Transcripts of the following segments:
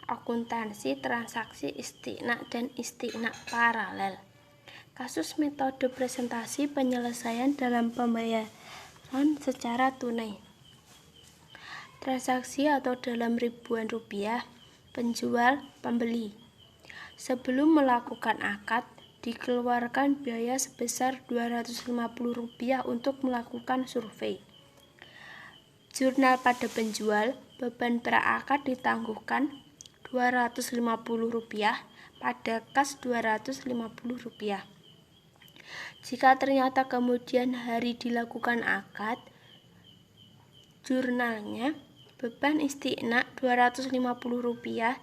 akuntansi transaksi istiqna dan istiqna paralel. Kasus metode presentasi penyelesaian dalam pembayaran secara tunai. Transaksi atau dalam ribuan rupiah, penjual, pembeli. Sebelum melakukan akad, dikeluarkan biaya sebesar Rp250 untuk melakukan survei. Jurnal pada penjual, beban pra-akad ditangguhkan Rp250, pada kas Rp250. Jika ternyata kemudian hari dilakukan akad, jurnalnya beban istiqna Rp250,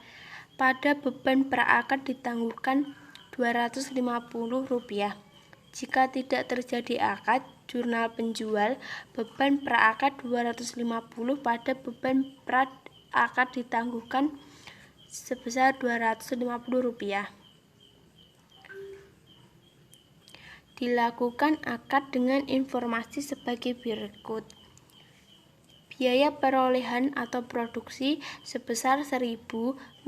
pada beban pra-akad ditangguhkan Rp250. Jika tidak terjadi akad, jurnal penjual, beban pra-akad Rp250, pada beban pra-akad ditangguhkan sebesar Rp250. Dilakukan akad dengan informasi sebagai berikut. Biaya perolehan atau produksi sebesar 1.000,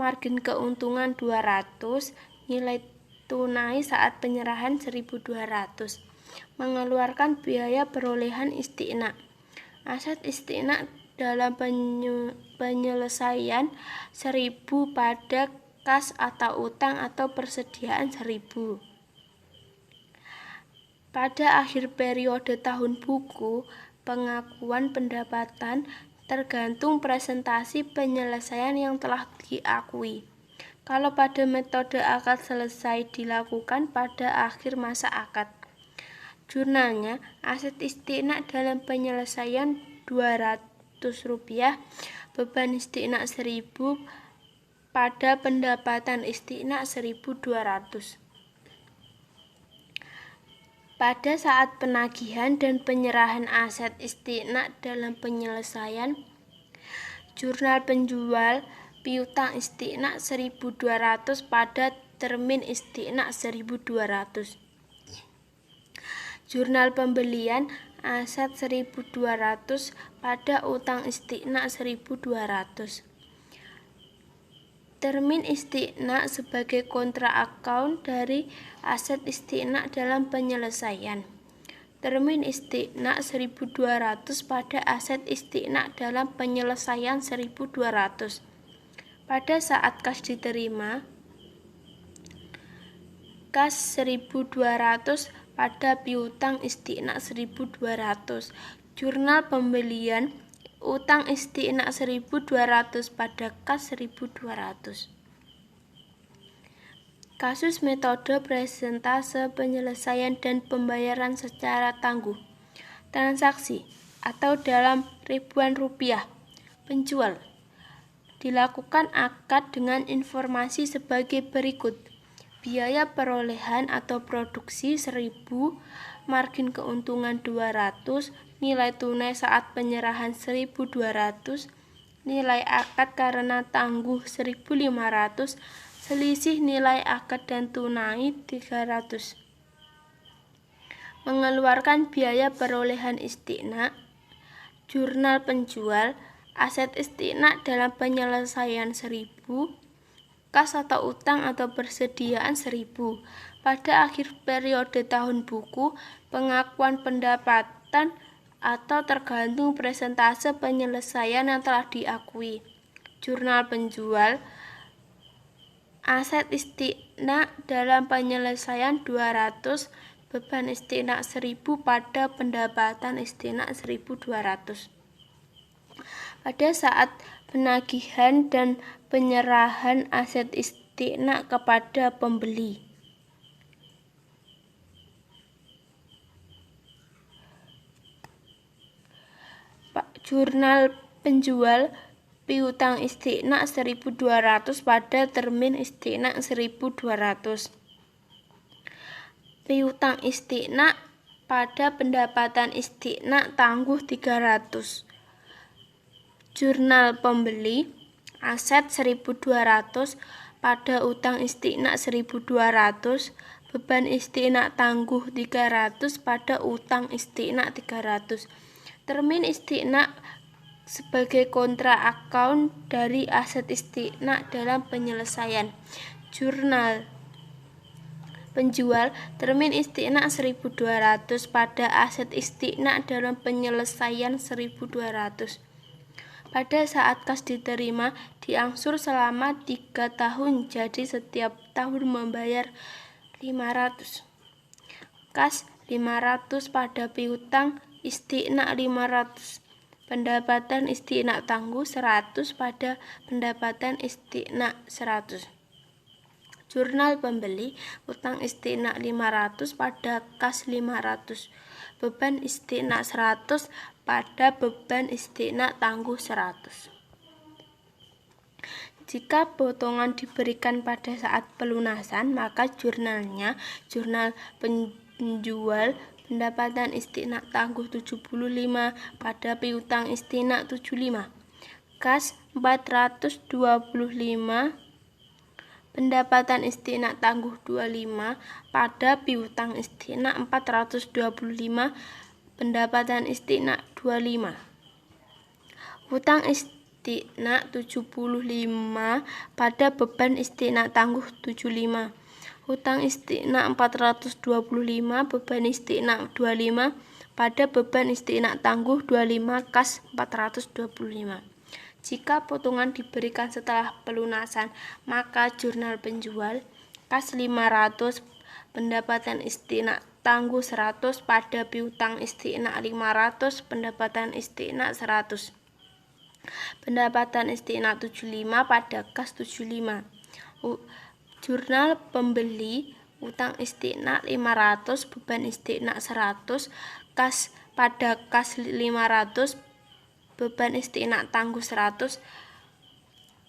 margin keuntungan 200, nilai tunai saat penyerahan 1.200. Mengeluarkan biaya perolehan istiqna. Aset istiqna dalam penyelesaian 1.000 pada kas atau utang atau persediaan 1.000. Pada akhir periode tahun buku, pengakuan pendapatan tergantung presentasi penyelesaian yang telah diakui. Kalau pada metode akad selesai dilakukan pada akhir masa akad. Jurnalnya, aset istiqna dalam penyelesaian Rp200, beban istiqna 1.000, pada pendapatan istiqna 1.200. Pada saat penagihan dan penyerahan aset istiqna dalam penyelesaian, jurnal penjual piutang istiqna 1.200 pada termin istiqna 1.200. Jurnal pembelian aset 1.200 pada utang istiqna 1.200. Termin istiqna sebagai kontra account dari aset istiqna dalam penyelesaian. Termin istiqna 1.200 pada aset istiqna dalam penyelesaian 1.200. Pada saat kas diterima, kas 1.200 pada piutang istiqna 1.200. Jurnal pembelian utang istiqna 1.200 pada kas 1.200. Kasus metode presentase penyelesaian dan pembayaran secara tangguh. Transaksi atau dalam ribuan rupiah, penjual. Dilakukan akad dengan informasi sebagai berikut. Biaya perolehan atau produksi 1.000, margin keuntungan 200, nilai tunai saat penyerahan 1.200, nilai akad karena tangguh 1.500, selisih nilai akad dan tunai 300. Mengeluarkan biaya perolehan istiqna. Jurnal penjual, aset istiqna dalam penyelesaian 1.000, kas atau utang atau persediaan 1.000. Pada akhir periode tahun buku, pengakuan pendapatan atau tergantung presentase penyelesaian yang telah diakui. Jurnal penjual, aset istiqna dalam penyelesaian 200, beban istiqna 1.000 pada pendapatan istiqna 1.200. Pada saat penagihan dan penyerahan aset istiqna kepada pembeli. Jurnal penjual piutang istiqna 1.200 pada termin istiqna 1.200. Piutang istiqna pada pendapatan istiqna tangguh 300. Jurnal pembeli aset 1.200 pada utang istiqna 1.200, beban istiqna tangguh 300 pada utang istiqna 300. Termin istiqna sebagai kontra account dari aset istiqna dalam penyelesaian. Jurnal penjual termin istiqna 1.200 pada aset istiqna dalam penyelesaian 1.200. Pada saat kas diterima, diangsur selama 3 tahun, jadi setiap tahun membayar 500. Kas 500 pada piutang istiqna 500. Pendapatan istiqna tangguh 100 pada pendapatan istiqna 100. Jurnal pembeli utang istiqna 500 pada kas 500. Beban istiqna 100 pada beban istiqna tangguh 100. Jika potongan diberikan pada saat pelunasan, maka jurnalnya jurnal penjual pendapatan istiqna tangguh 75 pada piutang istiqna 75. Kas 425 pendapatan istiqna tangguh 25 pada piutang istiqna 425 pendapatan istiqna 25. Utang istiqna 75 pada beban istiqna tangguh 75. Utang istiqna 425 beban istiqna 25 pada beban istiqna tangguh 25 kas 425. Jika potongan diberikan setelah pelunasan, maka jurnal penjual kas 500 pendapatan istiqna tangguh 100 pada piutang istiqna 500 pendapatan istiqna 100. Pendapatan istiqna 75 pada kas 75. Jurnal pembeli utang istiqna 500 beban istiqna 100 kas pada kas 500 beban istiqna tangguh 100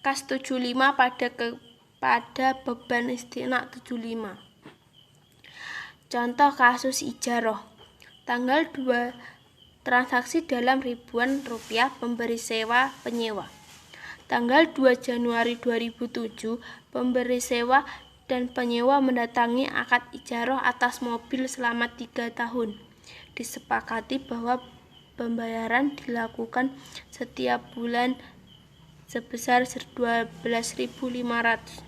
kas 75 pada beban istiqna 75. Contoh kasus ijaroh. Tanggal 2 transaksi dalam ribuan rupiah pemberi sewa penyewa. Tanggal 2 Januari 2007 pemberi sewa dan penyewa mendatangi akad ijaroh atas mobil selama 3 tahun. Disepakati bahwa pembayaran dilakukan setiap bulan sebesar 12.500.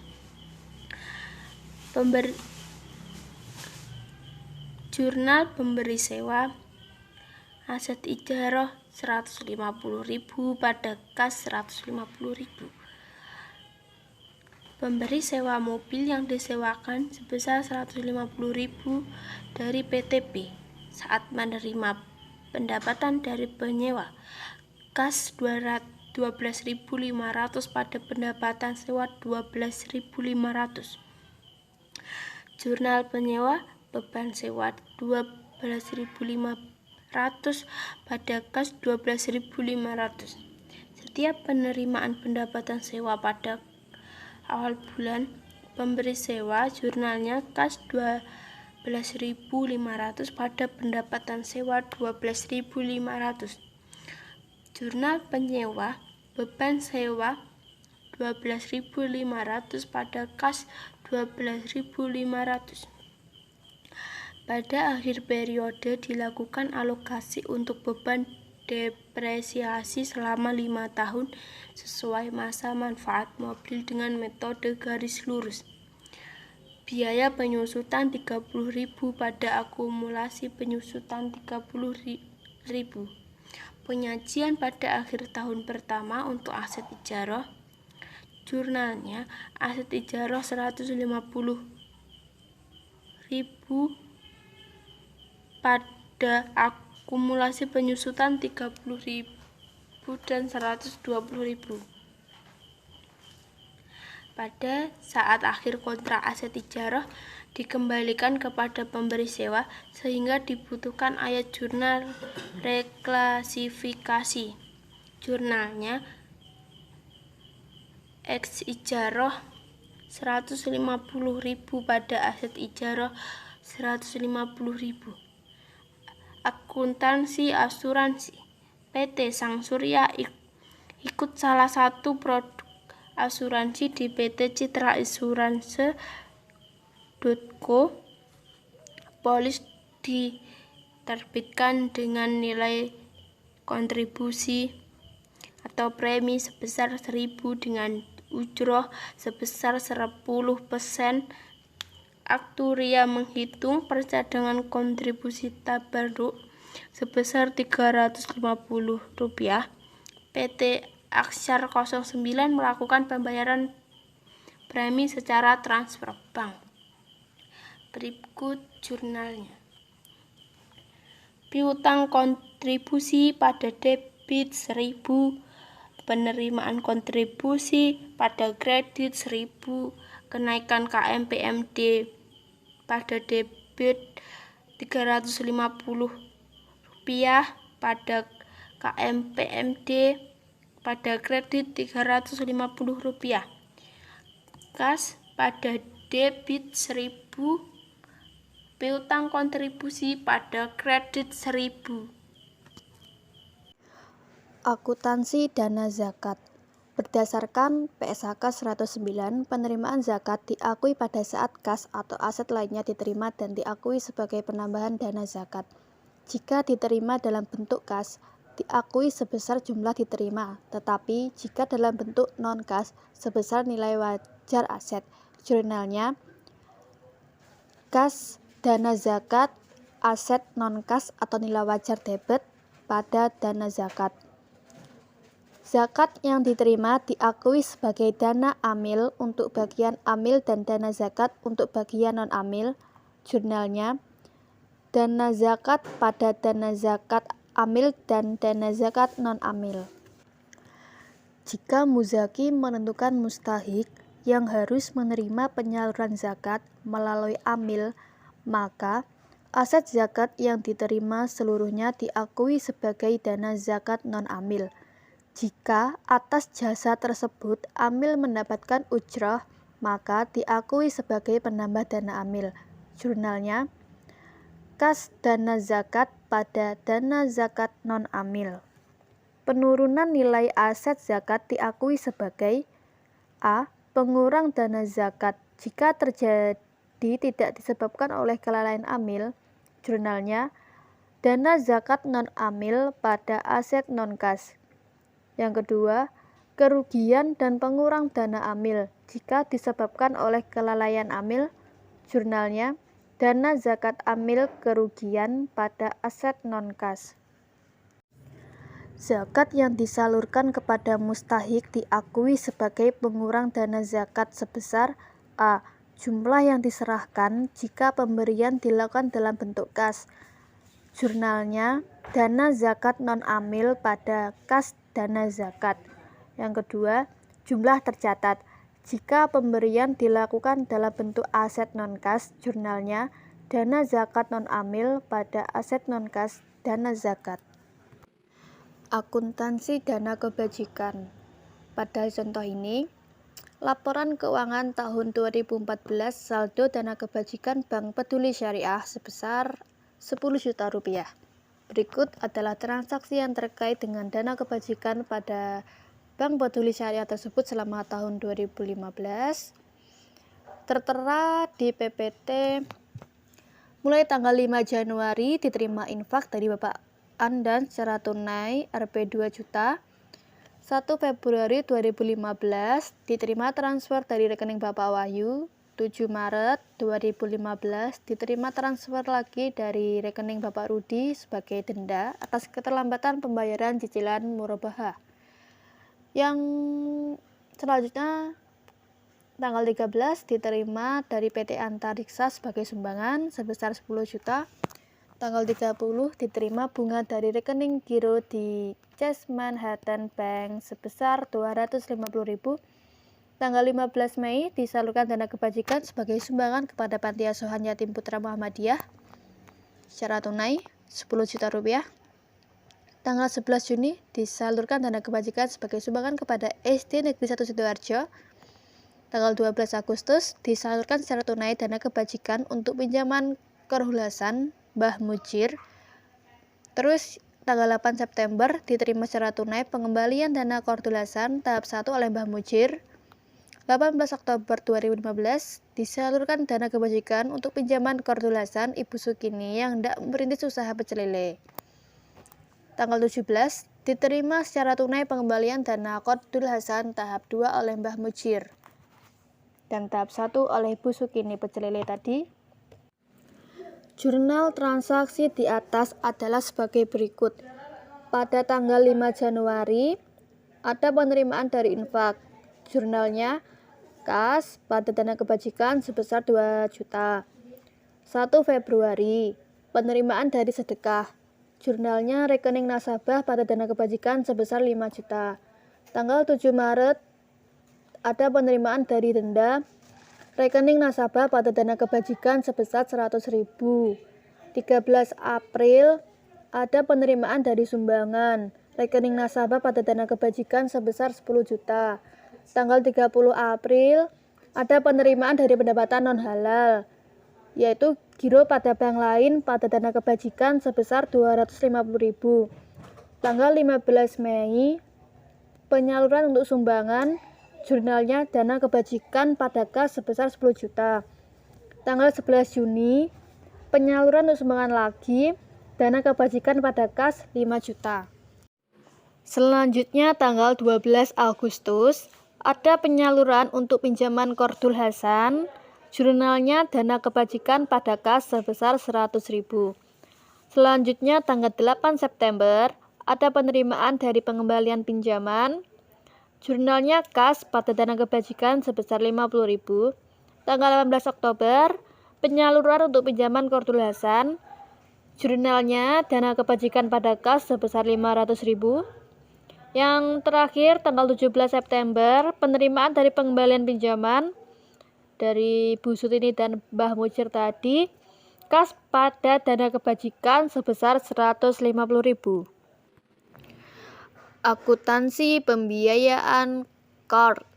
Jurnal pemberi sewa aset ijaroh 150.000 pada kas 150.000. Pemberi sewa mobil yang disewakan sebesar 150.000 dari PTP saat menerima pendapatan dari penyewa. Kas 12.500 pada pendapatan sewa 12.500. Jurnal penyewa beban sewa 12.500 pada kas 12.500. Setiap penerimaan pendapatan sewa pada awal bulan, pemberi sewa jurnalnya kas 12.500 pada pendapatan sewa 12.500. Jurnal penyewa beban sewa 12.500 pada kas 12.500. Pada akhir periode dilakukan alokasi untuk beban depresiasi selama 5 tahun sesuai masa manfaat mobil dengan metode garis lurus. Biaya penyusutan 30.000 pada akumulasi penyusutan 30.000. Penyajian pada akhir tahun pertama untuk aset ijaroh. Jurnalnya aset ijaroh 150.000 pada akumulasi penyusutan 30.000 dan 120.000. Pada saat akhir kontrak aset ijaroh dikembalikan kepada pemberi sewa sehingga dibutuhkan ayat jurnal reklasifikasi. Jurnalnya X ijaroh 150.000 pada aset ijaroh 150.000. Akuntansi asuransi. PT Sang Surya ikut salah satu produk asuransi di PT Citra Asuranse Co. Polis diterbitkan dengan nilai kontribusi atau premi sebesar 1.000 dengan ujroh sebesar 10%. Aktuaria menghitung percadangan kontribusi tabarruk sebesar Rp350. PT Aksyar 09 melakukan pembayaran premi secara transfer bank. Berikut jurnalnya. Piutang kontribusi pada debit 1.000, penerimaan kontribusi pada kredit 1.000, kenaikan KMPMD pada debit Rp350, pada KMPMD pada kredit Rp350. Kas pada debit 1.000, piutang kontribusi pada kredit 1.000. Akuntansi dana zakat. Berdasarkan PSHK 109, penerimaan zakat diakui pada saat kas atau aset lainnya diterima dan diakui sebagai penambahan dana zakat. Jika diterima dalam bentuk kas, diakui sebesar jumlah diterima, tetapi jika dalam bentuk non-kas, sebesar nilai wajar aset. Jurnalnya, kas, dana zakat, aset non-kas atau nilai wajar debit pada dana zakat. Zakat yang diterima diakui sebagai dana amil untuk bagian amil dan dana zakat untuk bagian non-amil. Jurnalnya, dana zakat pada dana zakat amil dan dana zakat non-amil. Jika muzaki menentukan mustahik yang harus menerima penyaluran zakat melalui amil, maka aset zakat yang diterima seluruhnya diakui sebagai dana zakat non-amil. Jika atas jasa tersebut amil mendapatkan ujrah, maka diakui sebagai penambah dana amil. Jurnalnya, kas dana zakat pada dana zakat non-amil. Penurunan nilai aset zakat diakui sebagai A. Pengurang dana zakat jika terjadi tidak disebabkan oleh kelalaian amil. Jurnalnya, dana zakat non-amil pada aset non-kas. Yang kedua, kerugian dan pengurang dana amil jika disebabkan oleh kelalaian amil. Jurnalnya, dana zakat amil kerugian pada aset non-kas. Zakat yang disalurkan kepada mustahik diakui sebagai pengurang dana zakat sebesar A. Jumlah yang diserahkan jika pemberian dilakukan dalam bentuk kas. Jurnalnya, dana zakat non-amil pada kas dana zakat. Yang kedua, jumlah tercatat jika pemberian dilakukan dalam bentuk aset non-kas. Jurnalnya, dana zakat non-amil pada aset non-kas dana zakat. Akuntansi dana kebajikan. Pada contoh ini, laporan keuangan tahun 2014 saldo dana kebajikan Bank Peduli Syariah sebesar Rp10 juta. Berikut adalah transaksi yang terkait dengan dana kebajikan pada Bank Peduli Syariah tersebut selama tahun 2015. Tertera di PPT, mulai tanggal 5 Januari diterima infak dari Bapak Andan secara tunai Rp2 juta. 1 Februari 2015 diterima transfer dari rekening Bapak Wahyu. 7 Maret 2015 diterima transfer lagi dari rekening Bapak Rudi sebagai denda atas keterlambatan pembayaran cicilan murabahah. Yang selanjutnya tanggal 13 diterima dari PT Antariksa sebagai sumbangan sebesar 10 juta. Tanggal 30 diterima bunga dari rekening giro di Chase Manhattan Bank sebesar 250.000. Tanggal 15 Mei disalurkan dana kebajikan sebagai sumbangan kepada Panti Asuhan Yatim Putra Muhammadiyah secara tunai Rp10 juta. Tanggal 11 Juni disalurkan dana kebajikan sebagai sumbangan kepada SD Negeri 1 Sidoarjo. Tanggal 12 Agustus disalurkan secara tunai dana kebajikan untuk pinjaman kerhulasan Mbah Mujir. Terus tanggal 8 September diterima secara tunai pengembalian dana kordulasan tahap 1 oleh Mbah Mujir. 18 Oktober 2015 disalurkan dana kebajikan untuk pinjaman kordulasan Ibu Sukini yang hendak merintis usaha pecel lele. Tanggal 17 Diterima secara tunai pengembalian dana Qardul Hasan tahap 2 oleh Mbah Mujir dan tahap 1 oleh Bu Sukini Pecelele tadi. Jurnal transaksi di atas adalah sebagai berikut. Pada tanggal 5 Januari ada penerimaan dari infak. Jurnalnya kas pada dana kebajikan sebesar 2 juta. 1 Februari penerimaan dari sedekah. Jurnalnya rekening nasabah pada dana kebajikan sebesar 5 juta. Tanggal 7 Maret ada penerimaan dari denda. Rekening nasabah pada dana kebajikan sebesar 100.000. 13 April ada penerimaan dari sumbangan. Rekening nasabah pada dana kebajikan sebesar 10 juta. Tanggal 30 April ada penerimaan dari pendapatan non halal, yaitu giro pada bank lain pada dana kebajikan sebesar 250.000. Tanggal 15 Mei penyaluran untuk sumbangan. Jurnalnya dana kebajikan pada kas sebesar 10 juta. Tanggal 11 Juni penyaluran untuk sumbangan lagi. Dana kebajikan pada kas 5 juta. Selanjutnya tanggal 12 Agustus ada penyaluran untuk pinjaman Qardul Hasan. Jurnalnya dana kebajikan pada kas sebesar 100.000. Selanjutnya tanggal 8 September ada penerimaan dari pengembalian pinjaman. Jurnalnya kas pada dana kebajikan sebesar 50.000. Tanggal 18 Oktober penyaluran untuk pinjaman Qardul Hasan. Jurnalnya dana kebajikan pada kas sebesar 500.000. Yang terakhir tanggal 17 September penerimaan dari pengembalian pinjaman dari Bu Sutini dan Mbah Mujir tadi, kas pada dana kebajikan sebesar 150.000. Akuntansi pembiayaan Qard.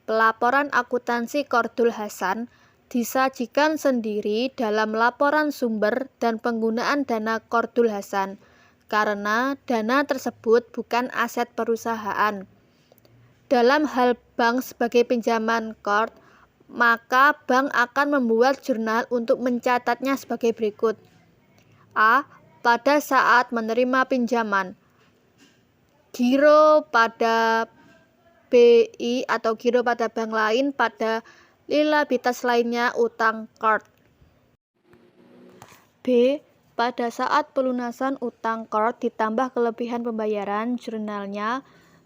Pelaporan akuntansi Qardul Hasan disajikan sendiri dalam laporan sumber dan penggunaan dana Qardul Hasan, karena dana tersebut bukan aset perusahaan. Dalam hal bank sebagai pinjaman Qard, maka bank akan membuat jurnal untuk mencatatnya sebagai berikut. A. Pada saat menerima pinjaman, giro pada BI atau giro pada bank lain pada liabilitas lainnya utang Qard. B. Pada saat pelunasan utang Qard ditambah kelebihan pembayaran, jurnalnya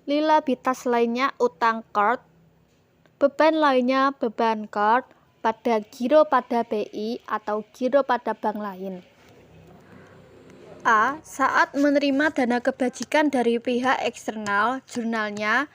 liabilitas lainnya utang Qard. Beban lainnya beban Qard pada giro pada BI atau giro pada bank lain. A. Saat menerima dana kebajikan dari pihak eksternal, jurnalnya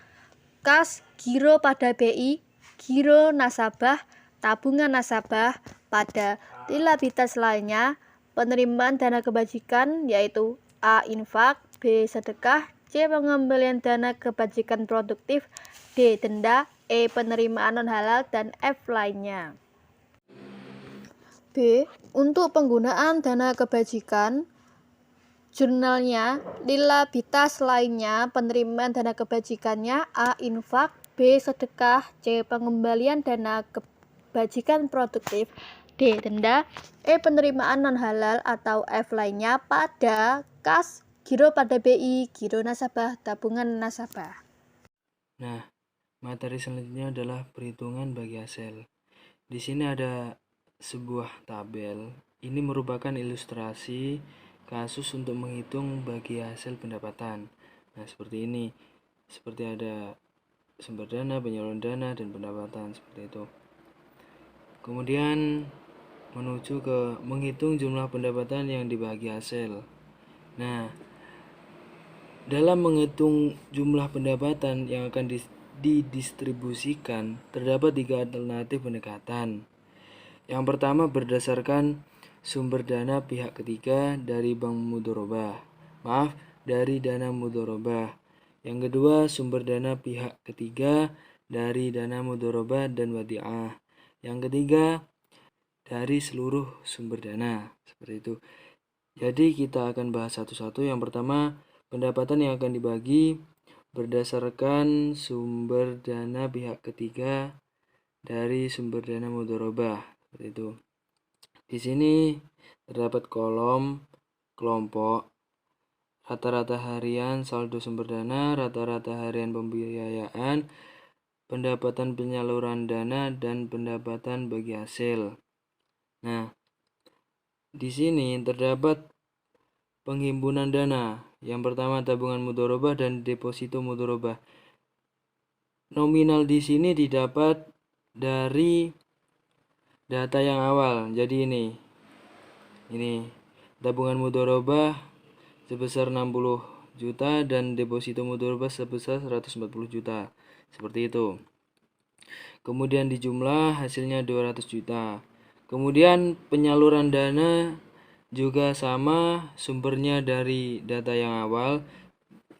kas giro pada BI, giro nasabah, tabungan nasabah. Pada liabilitas lainnya penerimaan dana kebajikan yaitu A. Infak, B. Sedekah, C. Pengembalian dana kebajikan produktif, D. Denda, E. Penerimaan non halal, dan F. Lainnya. B. Untuk penggunaan dana kebajikan, jurnalnya liabilitas lainnya penerimaan dana kebajikannya A. Infak, B. Sedekah, C. Pengembalian dana kebajikan produktif, D. Denda, E. Penerimaan non halal, atau F. Lainnya pada kas giro pada BI, giro nasabah, tabungan nasabah. Nah, materi selanjutnya adalah perhitungan bagi hasil. Di sini ada sebuah tabel. Ini merupakan ilustrasi kasus untuk menghitung bagi hasil pendapatan. Nah, seperti ini. Seperti ada sumber dana, penyaluran dana, dan pendapatan, seperti itu. Kemudian menuju ke menghitung jumlah pendapatan yang dibagi hasil. Nah, dalam menghitung jumlah pendapatan yang akan didistribusikan, terdapat 3 alternatif pendekatan. Yang pertama berdasarkan sumber dana pihak ketiga dari bank mudharabah. Dari dana mudharabah. Yang kedua sumber dana pihak ketiga dari dana mudharabah dan wadi'ah. Yang ketiga dari seluruh sumber dana, seperti itu. Jadi kita akan bahas satu-satu. Yang pertama, pendapatan yang akan dibagi berdasarkan sumber dana pihak ketiga dari sumber dana mudharabah, seperti itu. Di sini terdapat kolom kelompok rata-rata harian saldo sumber dana, rata-rata harian pembiayaan, pendapatan penyaluran dana, dan pendapatan bagi hasil. Nah, di sini terdapat penghimpunan dana. Yang pertama tabungan mudharabah dan deposito mudharabah. Nominal di sini didapat dari data yang awal. Jadi ini tabungan mudharabah sebesar 60 juta dan deposito mudharabah sebesar 140 juta. Seperti itu. Kemudian dijumlah hasilnya 200 juta. Kemudian penyaluran dana juga sama, sumbernya dari data yang awal.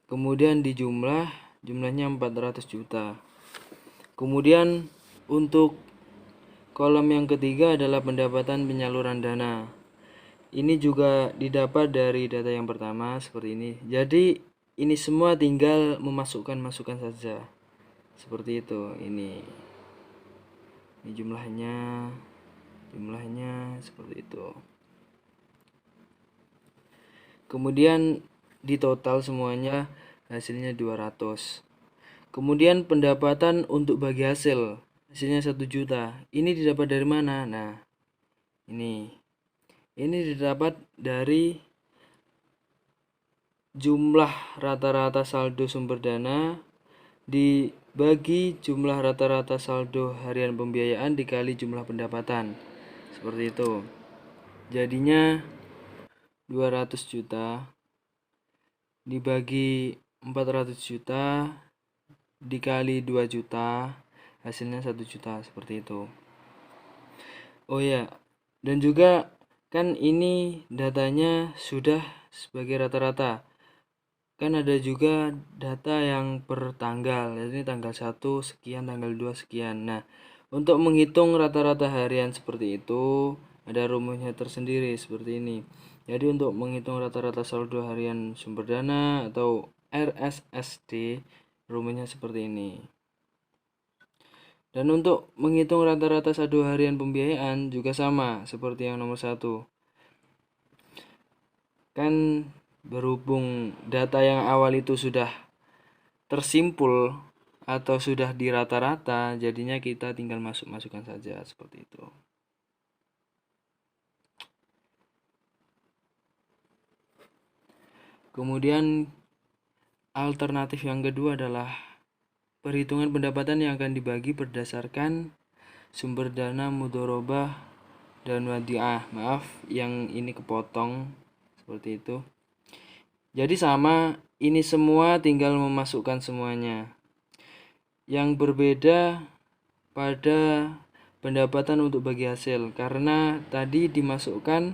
Kemudian jumlahnya 400 juta. Kemudian untuk kolom yang ketiga adalah pendapatan penyaluran dana. Ini juga didapat dari data yang pertama seperti ini. Jadi ini semua tinggal memasukkan saja. Seperti itu. Ini jumlahnya seperti itu. Kemudian di total semuanya hasilnya 200. Kemudian pendapatan untuk bagi hasil hasilnya 1 juta. Ini didapat dari mana? Nah, ini didapat dari jumlah rata-rata saldo sumber dana dibagi jumlah rata-rata saldo harian pembiayaan dikali jumlah pendapatan. Seperti itu. Jadinya 200 juta dibagi 400 juta dikali 2 juta hasilnya 1 juta. Seperti itu. Oh ya, dan juga kan ini datanya sudah sebagai rata-rata. Kan ada juga data yang per tanggal. Jadi tanggal 1 sekian, tanggal 2 sekian. Nah, untuk menghitung rata-rata harian seperti itu ada rumusnya tersendiri seperti ini. Jadi untuk menghitung rata-rata saldo harian sumber dana atau RSSD, rumusnya seperti ini. Dan untuk menghitung rata-rata saldo harian pembiayaan juga sama seperti yang nomor 1. Kan berhubung data yang awal itu sudah tersimpul atau sudah di rata-rata, jadinya kita tinggal masukkan saja seperti itu. Kemudian alternatif yang kedua adalah perhitungan pendapatan yang akan dibagi berdasarkan sumber dana mudharabah dan wadiah. Maaf, yang ini kepotong seperti itu. Jadi sama, ini semua tinggal memasukkan semuanya. Yang berbeda pada pendapatan untuk bagi hasil, karena tadi dimasukkan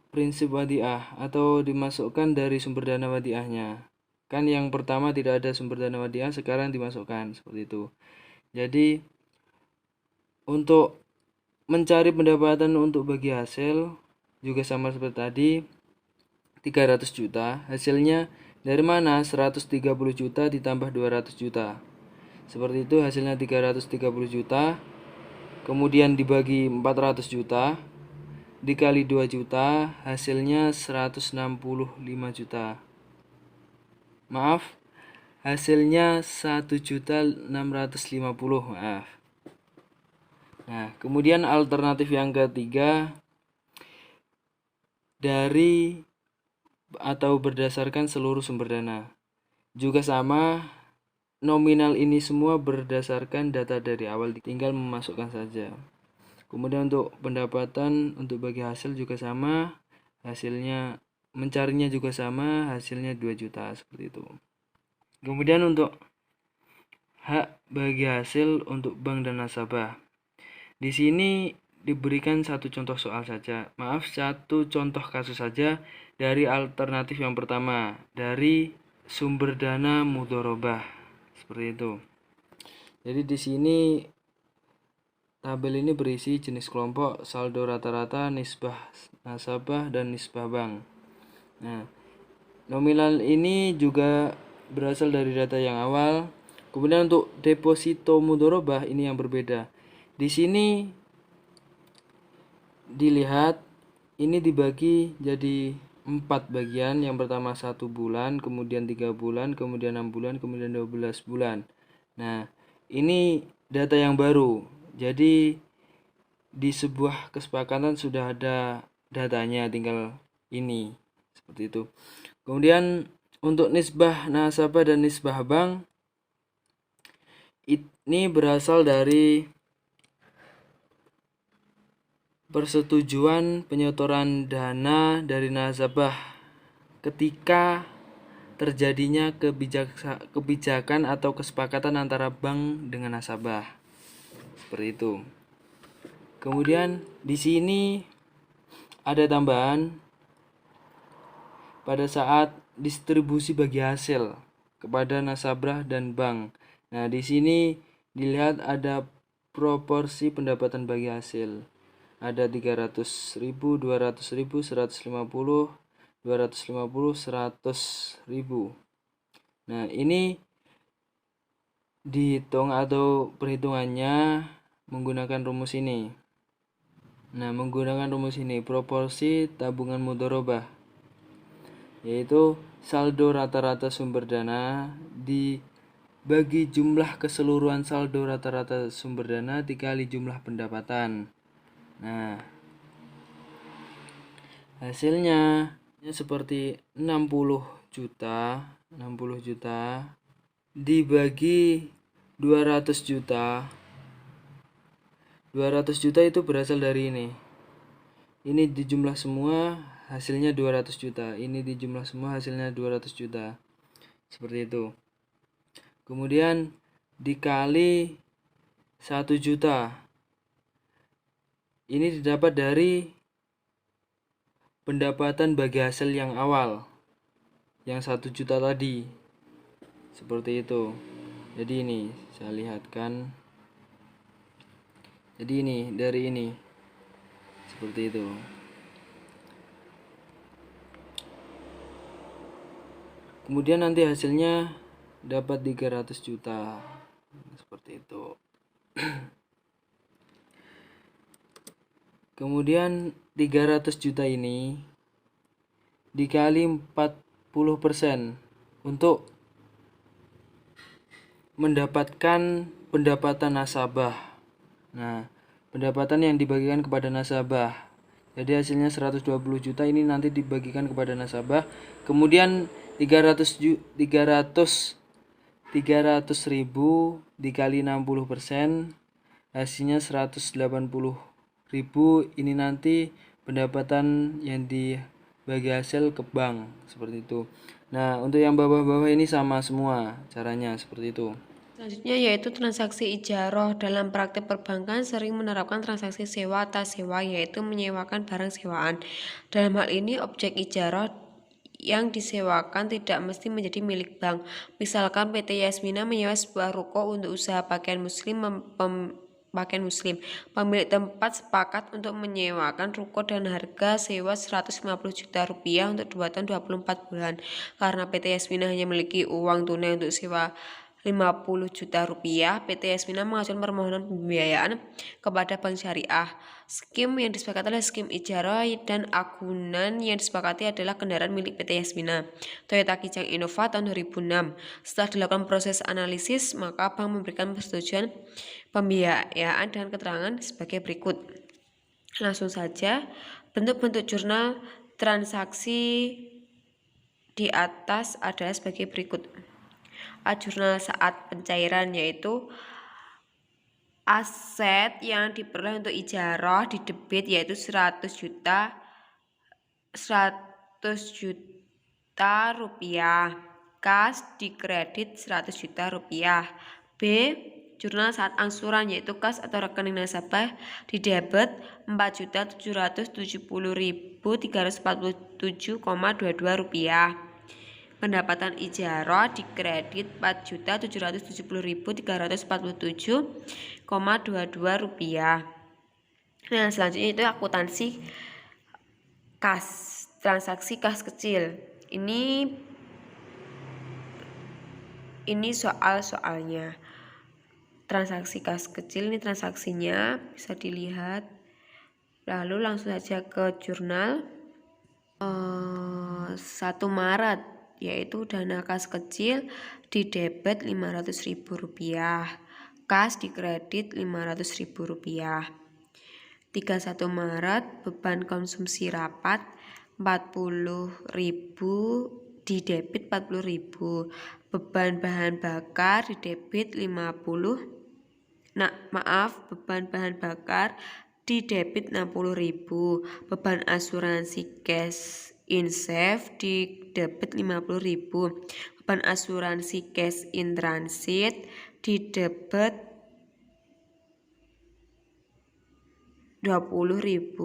prinsip wadiah atau dimasukkan dari sumber dana wadiahnya. Kan yang pertama tidak ada sumber dana wadiah, sekarang dimasukkan seperti itu. Jadi untuk mencari pendapatan untuk bagi hasil juga sama seperti tadi, 300 juta. Hasilnya dari mana? 130 juta ditambah 200 juta. Seperti itu, hasilnya 330 juta. Kemudian dibagi 400 juta dikali 2 juta, hasilnya 165 juta. Maaf, hasilnya 1.650.000. Maaf. Nah, kemudian alternatif yang ketiga dari atau berdasarkan seluruh sumber dana. Juga sama, nominal ini semua berdasarkan data dari awal, tinggal memasukkan saja. Kemudian untuk pendapatan untuk bagi hasil juga sama, hasilnya mencarinya juga sama, hasilnya 2 juta seperti itu. Kemudian untuk hak bagi hasil untuk bank dan nasabah. Di sini diberikan satu contoh soal saja. Maaf, satu contoh kasus saja dari alternatif yang pertama, dari sumber dana mudharabah. Seperti itu. Jadi di sini tabel ini berisi jenis kelompok, saldo rata-rata, nisbah nasabah, dan nisbah bank. Nah, nominal ini juga berasal dari data yang awal. Kemudian untuk deposito mudharabah ini yang berbeda. Di sini dilihat ini dibagi jadi 4 bagian. Yang pertama 1 bulan, kemudian 3 bulan, kemudian 6 bulan, kemudian 12 bulan. Nah, ini data yang baru. Jadi di sebuah kesepakatan sudah ada datanya, tinggal ini seperti itu. Kemudian untuk nisbah nasabah dan nisbah bank ini berasal dari persetujuan penyetoran dana dari nasabah ketika terjadinya kebijakan atau kesepakatan antara bank dengan nasabah. Seperti itu. Kemudian di sini ada tambahan pada saat distribusi bagi hasil kepada nasabah dan bank. Nah, di sini dilihat ada proporsi pendapatan bagi hasil. Ada 300.000, 200.000, 150, 250, 100.000. Nah, ini dihitung atau perhitungannya menggunakan rumus ini. Nah, menggunakan rumus ini, proporsi tabungan mudharabah, yaitu saldo rata-rata sumber dana dibagi jumlah keseluruhan saldo rata-rata sumber dana dikali jumlah pendapatan. Nah, hasilnya seperti 60 juta dibagi 200 juta. 200 juta itu berasal dari ini. Ini dijumlah semua hasilnya 200 juta. Ini dijumlah semua hasilnya 200 juta. Seperti itu. Kemudian dikali 1 juta. Ini didapat dari pendapatan bagi hasil yang awal. Yang 1 juta tadi. Seperti itu. Jadi ini saya lihatkan. Jadi ini dari ini. Seperti itu. Kemudian nanti hasilnya dapat 300 juta. Seperti itu. Kemudian 300 juta ini dikali 40% untuk mendapatkan pendapatan nasabah. Nah, pendapatan yang dibagikan kepada nasabah. Jadi hasilnya 120 juta ini nanti dibagikan kepada nasabah. Kemudian 300.000 dikali 60%, hasilnya 180.000. Ini nanti pendapatan yang dibagi hasil ke bank, seperti itu. Nah, untuk yang bawah-bawah ini sama semua caranya, seperti itu. Selanjutnya yaitu transaksi ijarah. Dalam praktek perbankan sering menerapkan transaksi sewa atas sewa, yaitu menyewakan barang sewaan. Dalam hal ini objek ijarah yang disewakan tidak mesti menjadi milik bank. Misalkan PT Yasmina menyewa sebuah ruko untuk usaha pakaian muslim. Pemilik tempat sepakat untuk menyewakan ruko dengan harga sewa 150 juta rupiah untuk 2 tahun 24 bulan. Karena PT Yasmina hanya memiliki uang tunai untuk sewa 50 juta rupiah, PT Yasmina mengajukan permohonan pembiayaan kepada Bank Syariah. Skim yang disepakati adalah skim ijarah dan agunan yang disepakati adalah kendaraan milik PT Yasmina, Toyota Kijang Innova tahun 2006. Setelah dilakukan proses analisis, maka bank memberikan persetujuan pembiayaan dengan keterangan sebagai berikut. Langsung saja, bentuk-bentuk jurnal transaksi di atas adalah sebagai berikut. Jurnal saat pencairan, yaitu aset yang diperoleh untuk ijarah di debit yaitu 100 juta rupiah, kas di kredit 100 juta rupiah. B. Jurnal saat angsuran, yaitu kas atau rekening nasabah di debit 4.770.347,22 rupiah. Pendapatan ijarah di kredit 4.770.347,22 rupiah. Nah, selanjutnya itu akuntansi kas, transaksi kas kecil. Ini soal-soalnya. Transaksi kas kecil ini transaksinya bisa dilihat. Lalu langsung saja ke jurnal. 1 Maret, yaitu dana kas kecil di debit Rp500.000, kas di kredit Rp500.000. 31 Maret, beban konsumsi rapat Rp40.000 di debit Rp40.000, beban bahan bakar di debit beban bahan bakar di debit Rp60.000, beban asuransi cash in safe di debit Rp50.000, beban asuransi cash in transit di debit Rp20.000,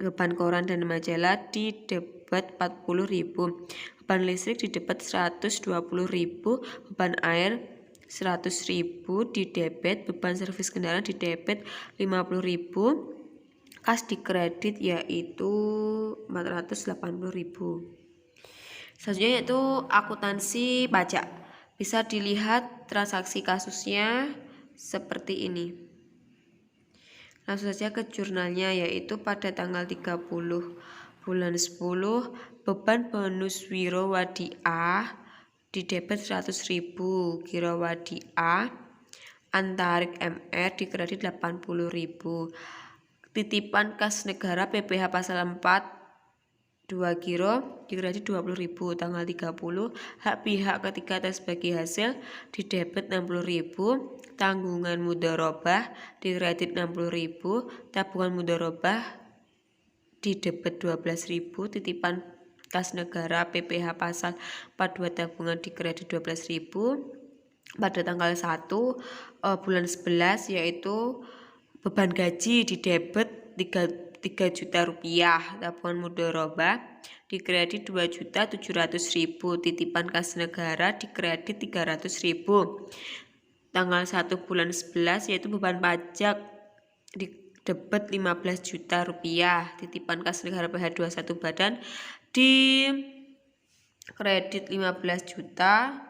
beban koran dan majalah di debit Rp40.000, beban listrik di debit Rp120.000, beban air Rp100.000 di debit, beban servis kendaraan di debit Rp50.000, kas di kredit yaitu Rp480.000. Selanjutnya yaitu akuntansi pajak. Bisa dilihat transaksi kasusnya seperti ini. Langsung saja ke jurnalnya, yaitu pada tanggal 30 bulan 10, beban bonus Wiro Wadiah di debit Rp100.000, Giro Wadiah Antarik MR di kredit Rp80.000, titipan kas negara PPh pasal 4 2 Giro di kredit Rp20.000, tanggal 30, hak pihak ketiga atas bagi hasil di debit Rp60.000, tanggungan mudharabah di kredit Rp60.000, tabungan mudharabah di debit Rp12.000, titipan kas negara PPh pasal 42 tabungan di kredit Rp12.000. Pada tanggal 1 bulan 11, yaitu beban gaji di debit Rp3 juta, tabungan mudharabah di kredit Rp2.700.000, titipan kas negara di kredit Rp300.000. Tanggal 1 bulan 11, yaitu beban pajak di debit Rp15 juta, titipan kas negara PH 21 badan di kredit Rp15 juta.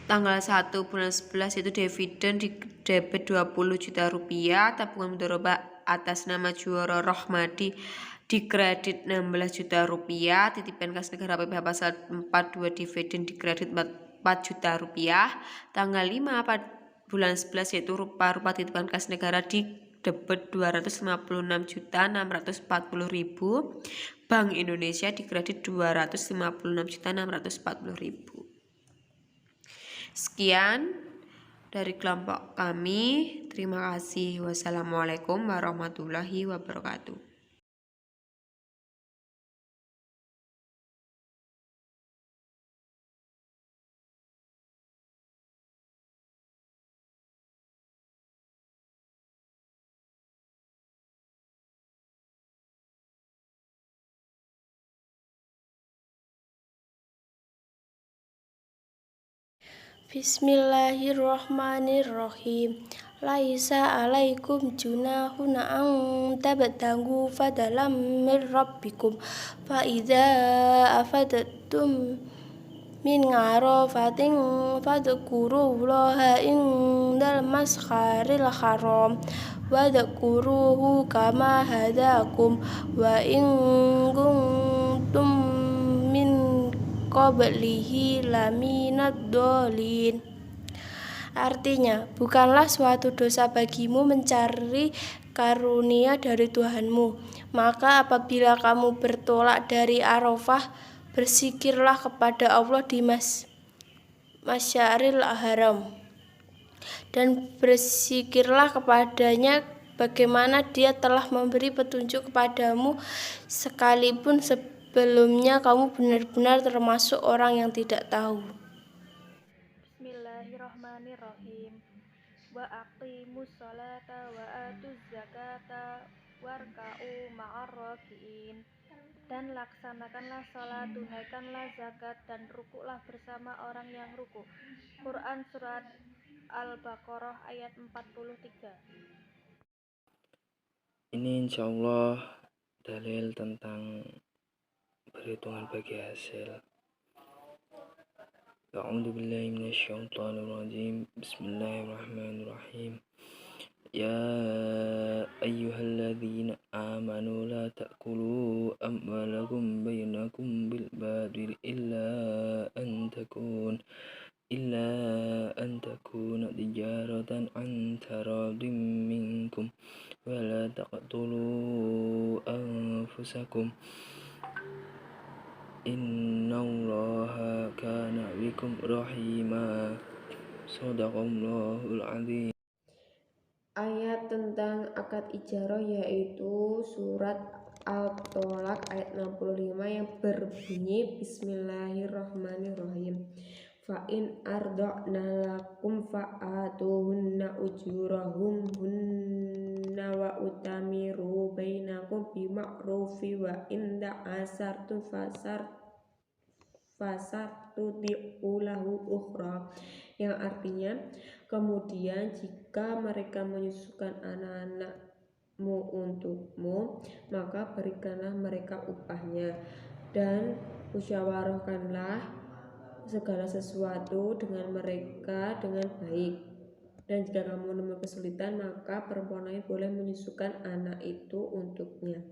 Tanggal 1 bulan 11 yaitu dividen di debit Rp20 juta, tabungan mudharabah atas nama Juara Rohmadi di kredit Rp16 juta, titipan kas negara PPh pasal 42 dividen di kredit Rp4 juta. Tanggal 5 bulan 11 yaitu rupa-rupa titipan kas negara di debit Rp256.640.000, Bank Indonesia di kredit Rp256.640.000. Sekian dari kelompok kami. Terima kasih. Wassalamualaikum warahmatullahi wabarakatuh. Bismillahirrohmanirrohim. Laisa alaikum junahun an tabtagu fadalam min rabbikum fa idza afadatum min arafatin fadhkurullaha indal masharil haram wadhkuruhu kama hadakum wa in kuntum min qablihi laminad dhalin. Artinya, bukanlah suatu dosa bagimu mencari karunia dari Tuhanmu. Maka apabila kamu bertolak dari Arafah, berzikirlah kepada Allah di Masyaril Haram, dan berzikirlah kepadanya bagaimana Dia telah memberi petunjuk kepadamu, sekalipun sebelumnya kamu benar-benar termasuk orang yang tidak tahu. Bismillahirrahmanirrahim. Wa aqimus sholata wa atuz zakata warka'u ma'ar raki'in. Dan laksanakanlah sholat, tunaikanlah zakat, dan rukuklah bersama orang yang rukuk. Quran Surat Al-Baqarah ayat 43. Ini insya Allah dalil tentang perhitungan bagi hasil. أعوذ بالله من الشيطان الرجيم بسم الله الرحمن الرحيم يا أيها الذين آمنوا لا تأكلوا أموالكم بينكم بالباطل إلا أن تكون تجارة عن تراض منكم ولا تقتلوا أنفسكم Innallaha kana bikum rahima. Shadaqallahul azim. Ayat tentang akad ijarah yaitu surat Al-Tolak ayat 65 yang berbunyi Bismillahirrahmanirrahim. Fa'in arda'na lakum fa'atuhunna ujurahumhunna wa utamiru bainakum bima'rufi wa in da'asartum fasartudi'ulahu ukhra, yang artinya kemudian jika mereka menyusukan anak-anakmu untukmu maka berikanlah mereka upahnya dan musyawarahkanlah segala sesuatu dengan mereka dengan baik, dan jika kamu menemukan kesulitan maka perempuan lain boleh menyusukan anak itu untuknya.